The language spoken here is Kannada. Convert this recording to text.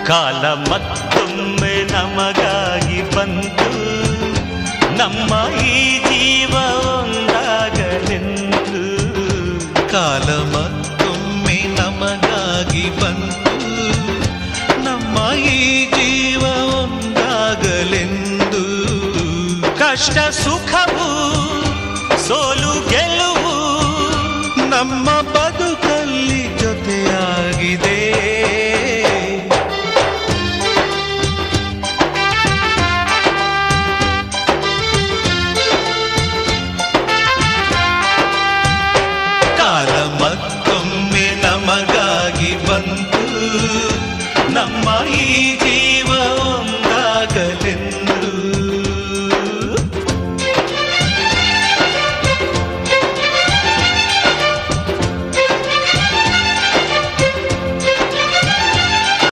ಕಾಲ ಮತ್ತೊಮ್ಮೆ ನಮಗಾಗಿ ಬಂತು, ನಮ್ಮ ಈ ಜೀವ ಒಂದಾಗಲೆಂದು. ಕಾಲ ಮತ್ತೊಮ್ಮೆ ನಮಗಾಗಿ ಬಂತು, ನಮ್ಮ ಈ ಜೀವ ಒಂದಾಗಲೆಂದು. ಕಷ್ಟ ಸುಖವು ಸೋಲು ಗೆಲುವು ನಮ್ಮ ಬದುಕಲ್ಲಿ ಜೊತೆಯಾಗಿದೆ. ಕಾಲ ಮತ್ತೊಮ್ಮೆ ನಮಗಾಗಿ ಬಂತು, ನಮ್ಮ ಈ ಜೀವ ಒಂದಾಗಲೆಂದು.